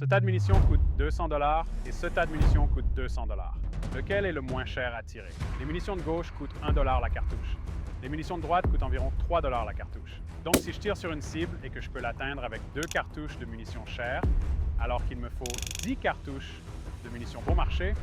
Ce tas de munitions coûte 200 $ et ce tas de munitions coûte 200 $. Lequel est le moins cher à tirer? Les munitions de gauche coûtent 1 $ la cartouche. Les munitions de droite coûtent environ 3 $ la cartouche. Donc si je tire sur une cible et que je peux l'atteindre avec 2 cartouches de munitions chères, alors qu'il me faut 10 cartouches de munitions bon marché,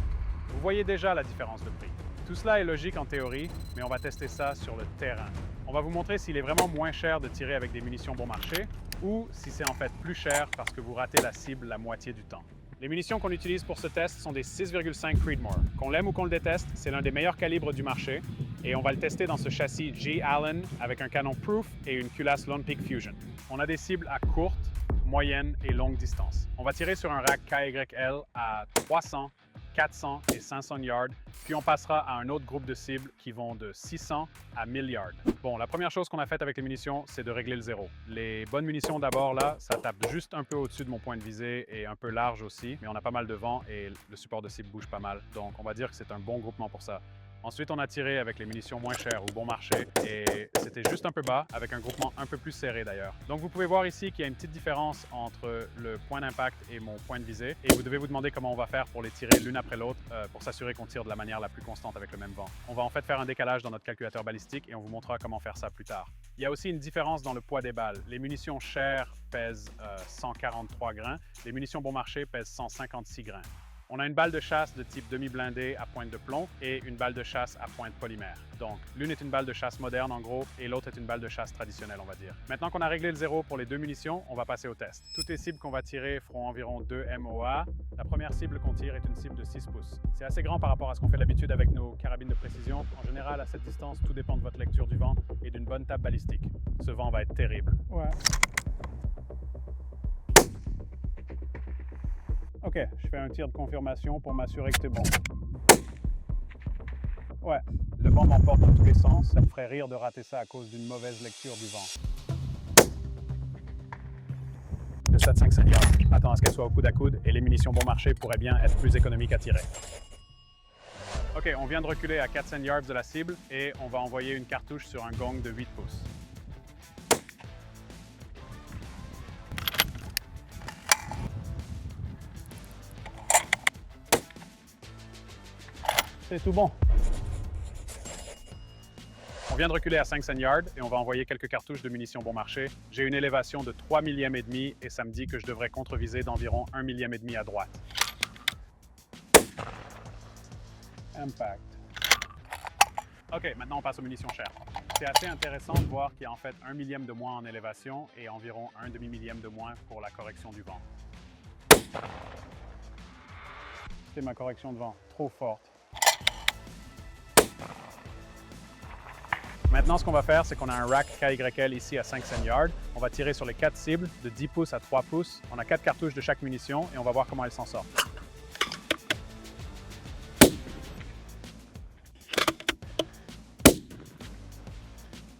vous voyez déjà la différence de prix. Tout cela est logique en théorie, mais on va tester ça sur le terrain. On va vous montrer s'il est vraiment moins cher de tirer avec des munitions bon marché ou si c'est en fait plus cher parce que vous ratez la cible la moitié du temps. Les munitions qu'on utilise pour ce test sont des 6,5 Creedmoor. Qu'on l'aime ou qu'on le déteste, c'est l'un des meilleurs calibres du marché et on va le tester dans ce châssis J. Allen avec un canon Proof et une culasse Lone Peak Fusion. On a des cibles à courte, moyenne et longue distance. On va tirer sur un rack KYL à 300, 400 et 500 yards, puis on passera à un autre groupe de cibles qui vont de 600 à 1000 yards. Bon, la première chose qu'on a faite avec les munitions, c'est de régler le zéro. Les bonnes munitions d'abord, là, ça tape juste un peu au-dessus de mon point de visée et un peu large aussi, mais on a pas mal de vent et le support de cible bouge pas mal, donc on va dire que c'est un bon groupement pour ça. Ensuite, on a tiré avec les munitions moins chères ou bon marché et c'était juste un peu bas avec un groupement un peu plus serré d'ailleurs. Donc vous pouvez voir ici qu'il y a une petite différence entre le point d'impact et mon point de visée et vous devez vous demander comment on va faire pour les tirer l'une après l'autre pour s'assurer qu'on tire de la manière la plus constante avec le même vent. On va en fait faire un décalage dans notre calculateur balistique et on vous montrera comment faire ça plus tard. Il y a aussi une différence dans le poids des balles. Les munitions chères pèsent 143 grains, les munitions bon marché pèsent 156 grains. On a une balle de chasse de type demi-blindé à pointe de plomb et une balle de chasse à pointe polymère. Donc, l'une est une balle de chasse moderne en gros et l'autre est une balle de chasse traditionnelle, on va dire. Maintenant qu'on a réglé le zéro pour les deux munitions, on va passer au test. Toutes les cibles qu'on va tirer feront environ 2 MOA. La première cible qu'on tire est une cible de 6 pouces. C'est assez grand par rapport à ce qu'on fait d'habitude avec nos carabines de précision. En général, à cette distance, tout dépend de votre lecture du vent et d'une bonne table balistique. Ce vent va être terrible. Ouais. OK, je fais un tir de confirmation pour m'assurer que c'est bon. Ouais, le vent m'emporte dans tous les sens. Ça me ferait rire de rater ça à cause d'une mauvaise lecture du vent. Le 7,5 yards. Attends à ce qu'elle soit au coude à coude et les munitions bon marché pourraient bien être plus économiques à tirer. OK, on vient de reculer à 400 yards de la cible et on va envoyer une cartouche sur un gong de 8 pouces. C'est tout bon. On vient de reculer à 500 yards et on va envoyer quelques cartouches de munitions bon marché. J'ai une élévation de 3 millièmes et demi et ça me dit que je devrais contreviser d'environ 1 millième et demi à droite. Impact. OK, maintenant on passe aux munitions chères. C'est assez intéressant de voir qu'il y a en fait 1 millième de moins en élévation et environ 1 demi-millième de moins pour la correction du vent. C'est ma correction de vent, trop forte. Maintenant, ce qu'on va faire, c'est qu'on a un rack KYL ici à 500 yards. On va tirer sur les 4 cibles de 10 pouces à 3 pouces. On a 4 cartouches de chaque munition et on va voir comment elles s'en sortent.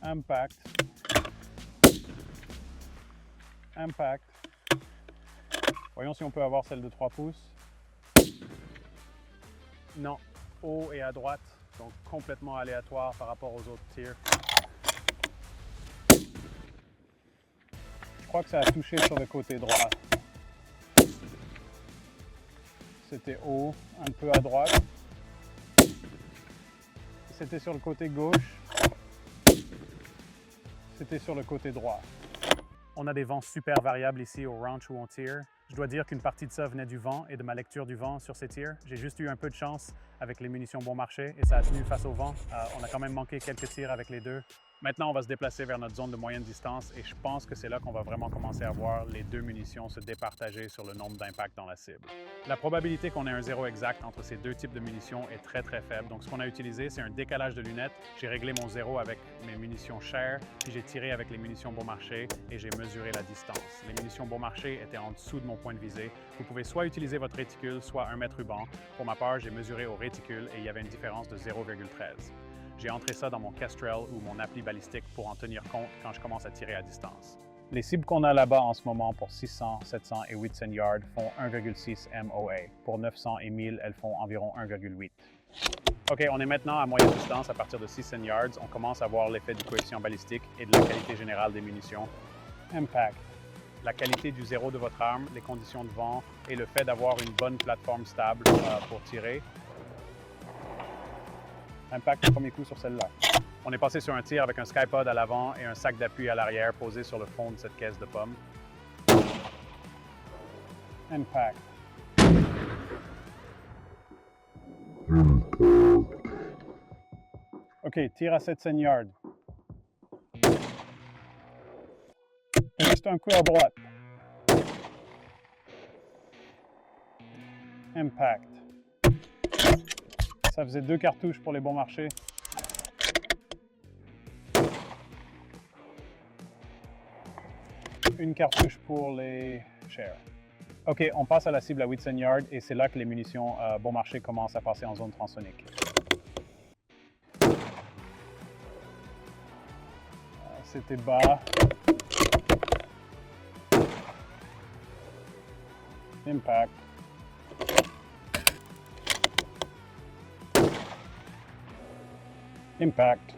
Impact. Impact. Voyons si on peut avoir celle de 3 pouces. Non, haut et à droite. Donc complètement aléatoire par rapport aux autres tirs. Je crois que ça a touché sur le côté droit. C'était haut, un peu à droite. C'était sur le côté gauche. C'était sur le côté droit. On a des vents super variables ici au ranch où on tire. Je dois dire qu'une partie de ça venait du vent et de ma lecture du vent sur ces tirs. J'ai juste eu un peu de chance avec les munitions bon marché et ça a tenu face au vent. On a quand même manqué quelques tirs avec les deux. Maintenant, on va se déplacer vers notre zone de moyenne distance et je pense que c'est là qu'on va vraiment commencer à voir les deux munitions se départager sur le nombre d'impacts dans la cible. La probabilité qu'on ait un zéro exact entre ces deux types de munitions est très très faible. Donc ce qu'on a utilisé, c'est un décalage de lunettes. J'ai réglé mon zéro avec mes munitions chères, puis j'ai tiré avec les munitions bon marché et j'ai mesuré la distance. Les munitions bon marché étaient en dessous de mon point de visée. Vous pouvez soit utiliser votre réticule, soit un mètre ruban. Pour ma part, j'ai mesuré au réticule et il y avait une différence de 0,13. J'ai entré ça dans mon Kestrel ou mon appli balistique pour en tenir compte quand je commence à tirer à distance. Les cibles qu'on a là-bas en ce moment pour 600, 700 et 800 yards font 1,6 MOA. Pour 900 et 1000, elles font environ 1,8. OK, on est maintenant à moyenne distance à partir de 600 yards. On commence à voir l'effet du coefficient balistique et de la qualité générale des munitions. Impact. la qualité du zéro de votre arme, les conditions de vent et le fait d'avoir une bonne plateforme stable pour tirer. Impact le premier coup sur celle-là. On est passé sur un tir avec un skypod à l'avant et un sac d'appui à l'arrière posé sur le fond de cette caisse de pommes. Impact. OK, tir à 700 yards. Juste un coup à droite. Impact. Ça faisait 2 cartouches pour les bons marchés. Une cartouche pour les shares. OK, on passe à la cible à 800 yards et c'est là que les munitions bon marché commencent à passer en zone transonique. C'était bas. Impact. Impact.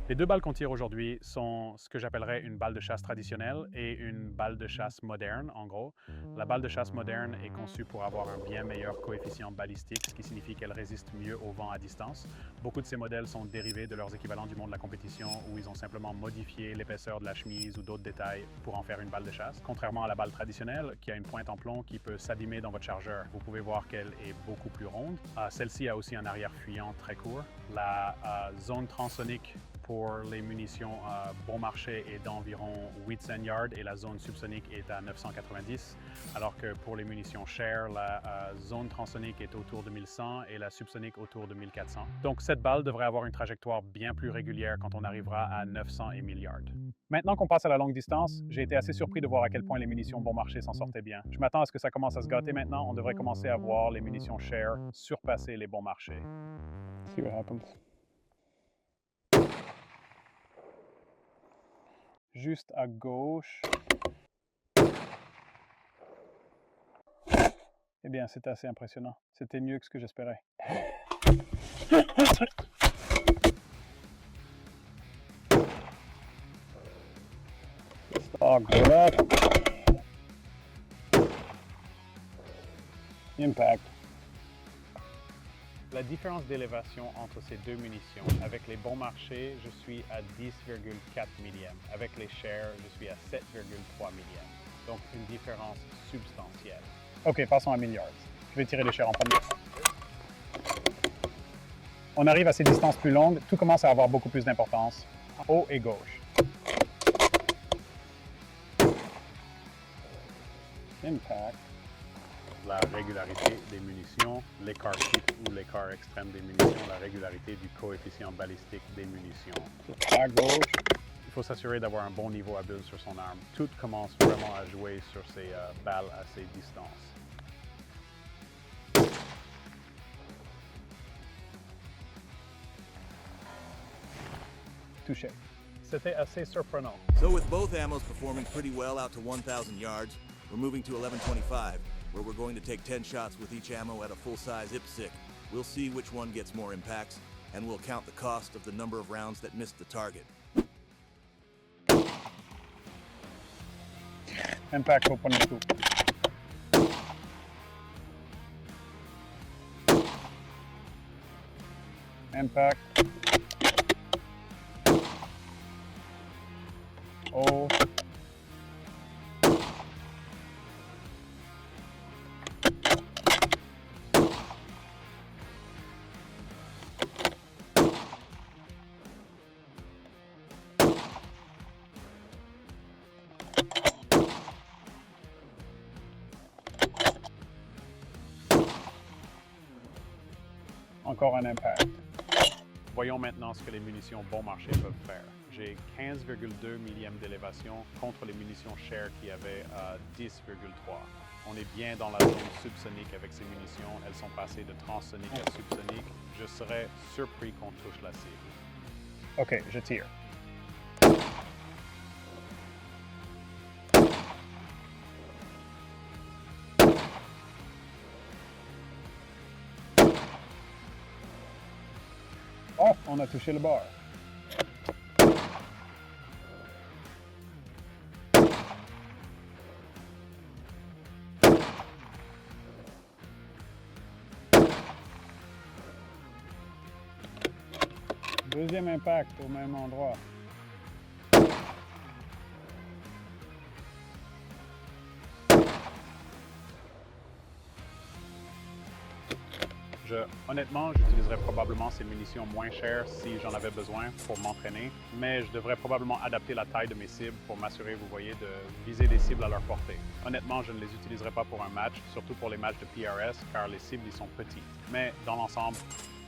Les deux balles qu'on tire aujourd'hui sont ce que j'appellerais une balle de chasse traditionnelle et une balle de chasse moderne, en gros. La balle de chasse moderne est conçue pour avoir un bien meilleur coefficient balistique, ce qui signifie qu'elle résiste mieux au vent à distance. Beaucoup de ces modèles sont dérivés de leurs équivalents du monde de la compétition où ils ont simplement modifié l'épaisseur de la chemise ou d'autres détails pour en faire une balle de chasse. Contrairement à la balle traditionnelle, qui a une pointe en plomb qui peut s'abîmer dans votre chargeur. Vous pouvez voir qu'elle est beaucoup plus ronde. Celle-ci a aussi un arrière fuyant très court. La zone transonique pour les munitions bon marché est d'environ 800 yards et la zone subsonique est à 990, alors que pour les munitions Share, la zone transonique est autour de 1100 et la subsonique autour de 1400. Donc cette balle devrait avoir une trajectoire bien plus régulière quand on arrivera à 900 et 1000 yards. Maintenant qu'on passe à la longue distance, j'ai été assez surpris de voir à quel point les munitions bon marché s'en sortaient bien. Je m'attends à ce que ça commence à se gâter maintenant. On devrait commencer à voir les munitions Share surpasser les bons marchés. See what happens. Juste à gauche. Eh bien, c'était assez impressionnant. C'était mieux que ce que j'espérais. Impact. La différence d'élévation entre ces deux munitions, avec les bons marchés, je suis à 10,4 millièmes. Avec les Share, je suis à 7,3 millièmes. Donc, une différence substantielle. OK, passons à 1000 yards. Je vais tirer les Share en premier. On arrive à ces distances plus longues, tout commence à avoir beaucoup plus d'importance. Haut et gauche. Impact. La régularité des munitions, l'écart type ou l'écart extrême des munitions, la régularité du coefficient balistique des munitions. À gauche. Il faut s'assurer d'avoir un bon niveau à build sur son arme. Tout commence vraiment à jouer sur ces balles à ces distances. Touché. C'était assez surprenant. So with both ammos performing pretty well out to 1,000 yards, we're moving to 1125. Where we're going to take 10 shots with each ammo at a full-size IPSC. We'll see which one gets more impacts, and we'll count the cost of the number of rounds that missed the target. Impact au premier coup. Impact. Oh. Encore un impact. Voyons maintenant ce que les munitions bon marché peuvent faire. J'ai 15,2 millièmes d'élévation contre les munitions Share qui avaient 10,3. On est bien dans la zone subsonique avec ces munitions. Elles sont passées de transonique à subsonique. Je serais surpris qu'on touche la cible. OK, je tire. Oh, on a touché le bord. Deuxième impact au même endroit. Honnêtement, j'utiliserais probablement ces munitions moins chères si j'en avais besoin pour m'entraîner, mais je devrais probablement adapter la taille de mes cibles pour m'assurer, vous voyez, de viser des cibles à leur portée. Honnêtement, je ne les utiliserai pas pour un match, surtout pour les matchs de PRS, car les cibles y sont petites. Mais dans l'ensemble,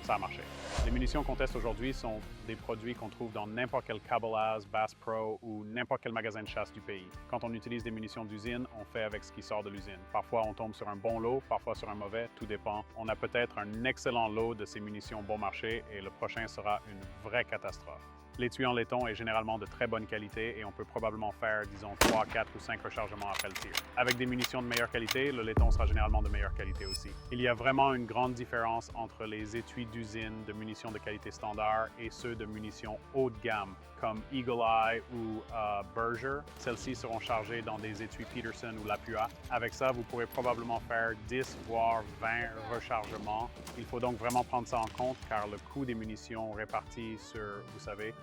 ça a marché. Les munitions qu'on teste aujourd'hui sont des produits qu'on trouve dans n'importe quel Cabela's, Bass Pro ou n'importe quel magasin de chasse du pays. Quand on utilise des munitions d'usine, on fait avec ce qui sort de l'usine. Parfois, on tombe sur un bon lot, parfois sur un mauvais, tout dépend. On a peut-être un excellent lot de ces munitions bon marché et le prochain sera une vraie catastrophe. L'étui en laiton est généralement de très bonne qualité et on peut probablement faire, disons, 3, 4 ou 5 rechargements après le tir. Avec des munitions de meilleure qualité, le laiton sera généralement de meilleure qualité aussi. Il y a vraiment une grande différence entre les étuis d'usine de munitions de qualité standard et ceux de munitions haut de gamme, comme Eagle Eye ou Berger. Celles-ci seront chargées dans des étuis Peterson ou Lapua. Avec ça, vous pourrez probablement faire 10 voire 20 rechargements. Il faut donc vraiment prendre ça en compte car le coût des munitions réparties sur, vous savez,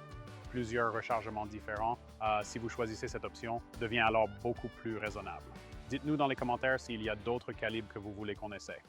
plusieurs rechargements différents, si vous choisissez cette option, devient alors beaucoup plus raisonnable. Dites-nous dans les commentaires s'il y a d'autres calibres que vous voulez qu'on essaie.